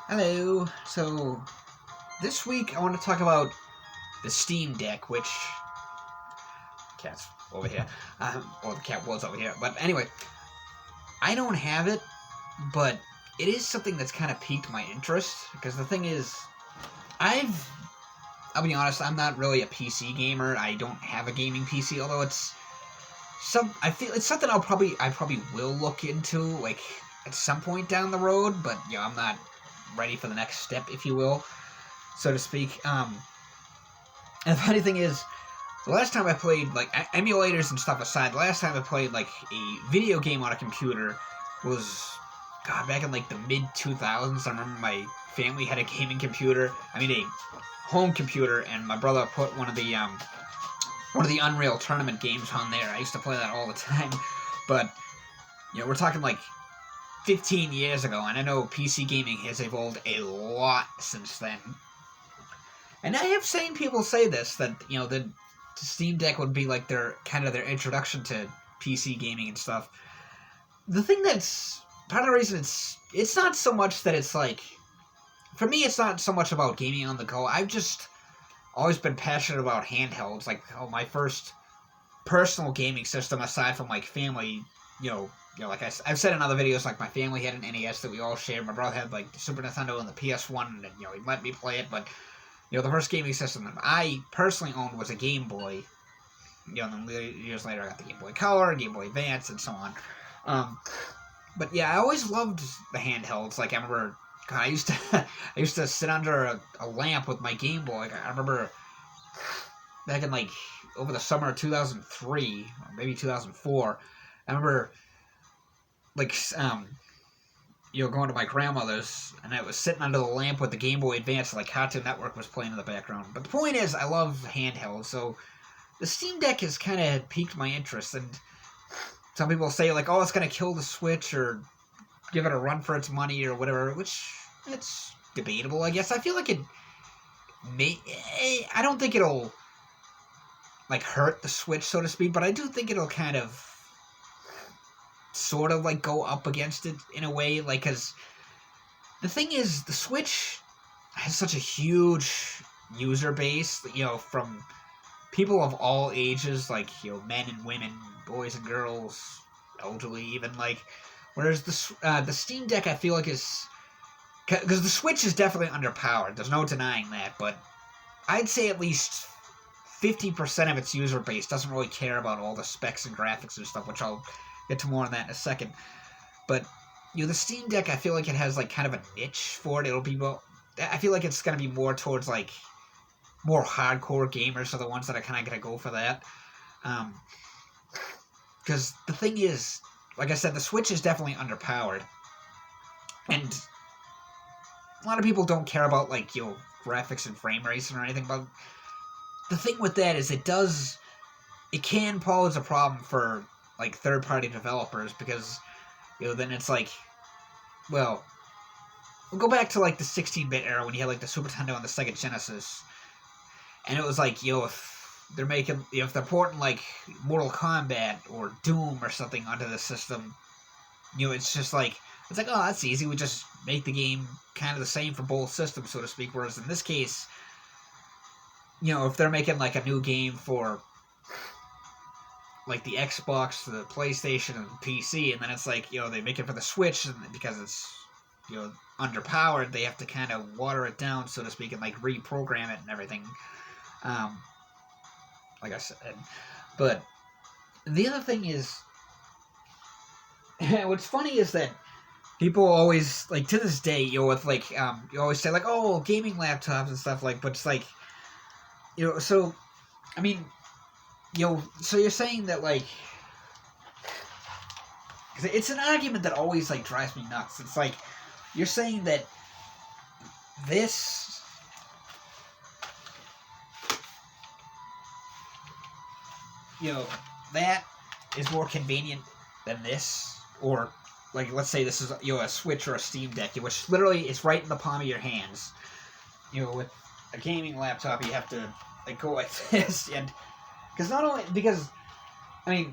Hello. So this week I want to talk about the Steam Deck, which cat's over here, or the cat was over here. But anyway, I don't have it, but it is something that's kind of piqued my interest because the thing is, I'll be honest, I'm not really a PC gamer. I don't have a gaming PC, although I feel it's something I probably will look into like at some point down the road, but I'm not ready for the next step, if you will, so to speak. And the funny thing is, the last time I played, like, emulators and stuff aside, the last time I played, like, a video game on a computer was, God, back in, like, the mid-2000s. I remember my family had a gaming computer, a home computer, and my brother put one of the Unreal Tournament games on there. I used to play that all the time, but, we're talking, like, 15 years ago, and I know PC gaming has evolved a lot since then. And I have seen people say this, that, the Steam Deck would be like their introduction to PC gaming and stuff. The thing that's part of the reason it's not so much that it's like, for me, it's not so much about gaming on the go. I've just always been passionate about handhelds. Like, my first personal gaming system, aside from, like, family, like I've said in other videos, like, my family had an NES that we all shared. My brother had, like, the Super Nintendo and the PS1, and, he let me play it. But, the first gaming system that I personally owned was a Game Boy. And then years later, I got the Game Boy Color, Game Boy Advance, and so on. But, I always loved the handhelds. Like, I remember, God, I used to sit under a lamp with my Game Boy. I remember back in, like, over the summer of 2003, or maybe 2004, I remember, like, going to my grandmother's, and I was sitting under the lamp with the Game Boy Advance, like Cartoon Network was playing in the background. But the point is, I love handhelds, so the Steam Deck has kind of piqued my interest, and some people say, like, oh, it's going to kill the Switch, or give it a run for its money, or whatever, which, it's debatable, I guess. I feel like I don't think it'll, like, hurt the Switch, so to speak, but I do think it'll kind of sort of, like, go up against it in a way, like, because the thing is, the Switch has such a huge user base, from people of all ages, like, men and women, boys and girls, elderly even, like, whereas the Steam Deck, I feel like, is, because the Switch is definitely underpowered, there's no denying that, but I'd say at least 50% of its user base doesn't really care about all the specs and graphics and stuff, which I'll get to more on that in a second. But, the Steam Deck, I feel like it has, like, kind of a niche for it. I feel like it's going to be more towards, like, more hardcore gamers are the ones that are kind of going to go for that. Because the thing is, like I said, the Switch is definitely underpowered. And a lot of people don't care about, like, graphics and frame rates or anything, but the thing with that is it can pose a problem for, like, third-party developers, because, then it's like, well, we'll go back to, like, the 16-bit era when you had, like, the Super Nintendo and the Sega Genesis, and it was like, if they're porting, like, Mortal Kombat or Doom or something onto the system, it's just like, oh, that's easy, we just make the game kind of the same for both systems, so to speak, whereas in this case, if they're making, like, a new game for, like, the Xbox, the PlayStation, and the PC, and then it's like, they make it for the Switch, and because it's, underpowered, they have to kind of water it down, so to speak, and, like, reprogram it and everything, like I said. But the other thing is, what's funny is that people always, like, to this day, with, like, you always say, like, oh, gaming laptops and stuff, like, but it's like, so, I mean, so you're saying that, like, it's an argument that always, like, drives me nuts. It's like, you're saying that this, that is more convenient than this, or, like, let's say this is, a Switch or a Steam Deck, which literally is right in the palm of your hands. With a gaming laptop, you have to, like, go like this, and because, I mean,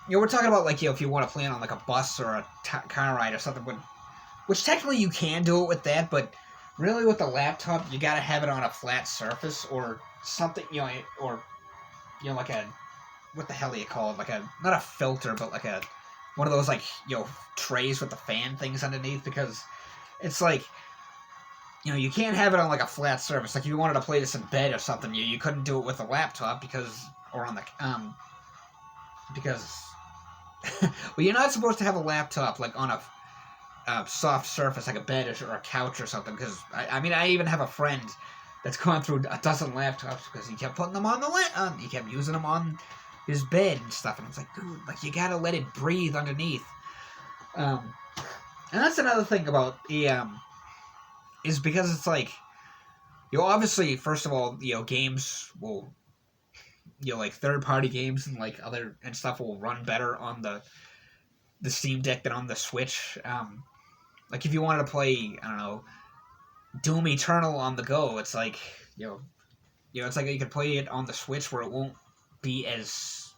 we're talking about, like, if you want to play it on, like, a bus or a car ride or something, which technically you can do it with that, but really with the laptop, you gotta have it on a flat surface or something, or like a, what the hell do you call it? Like a, not a filter, but like a, one of those like, trays with the fan things underneath, because it's like, you can't have it on like a flat surface. Like if you wanted to play this in bed or something, you couldn't do it with a laptop or on the, because, well, you're not supposed to have a laptop like on a soft surface like a bed or a couch or something. Because I even have a friend that's gone through a dozen laptops because he kept putting them on he kept using them on his bed and stuff. And it's like, dude, like you gotta let it breathe underneath. And that's another thing about the is because it's like, obviously, first of all, games will, like third-party games and like other and stuff will run better on the Steam Deck than on the Switch. Like if you wanted to play, I don't know, Doom Eternal on the go, it's like, it's like you could play it on the Switch where it won't be as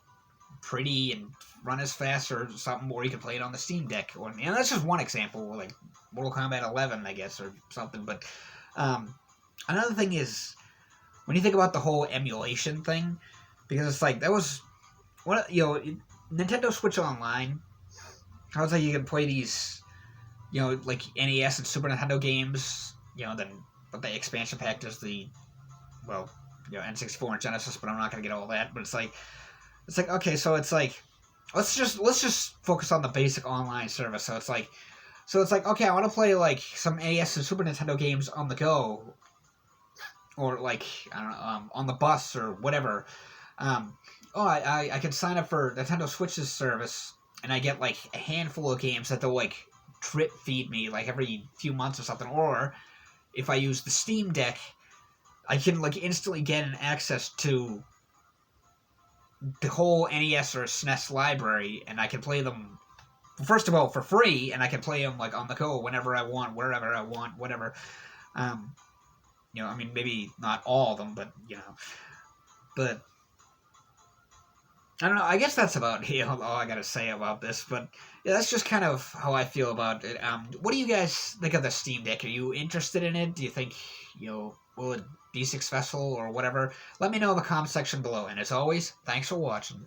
pretty and run as fast or something, or you can play it on the Steam Deck. Or, and that's just one example, like Mortal Kombat 11, I guess, or something. But another thing is, when you think about the whole emulation thing, because it's like, that was, Nintendo Switch Online, how it's like you can play these, like NES and Super Nintendo games, then, but the expansion pack does the, well, N64 and Genesis, but I'm not going to get all that, but it's like, okay, so it's like, let's just focus on the basic online service. So it's like, okay, I want to play like some NES and Super Nintendo games on the go, or like, I don't know, on the bus or whatever. I could sign up for Nintendo Switch's service, and I get like a handful of games that they'll like drip feed me like every few months or something. Or if I use the Steam Deck, I can like instantly get an access to the whole NES or SNES library, and I can play them, first of all, for free, and I can play them like on the go whenever I want, wherever I want, whatever. I mean, maybe not all of them, but but I don't know. I guess that's about all I gotta say about this. But yeah, that's just kind of how I feel about it. What do you guys think of the Steam Deck? Are you interested in it? Do you think will it be successful or whatever? Let me know in the comment section below. And as always, thanks for watching.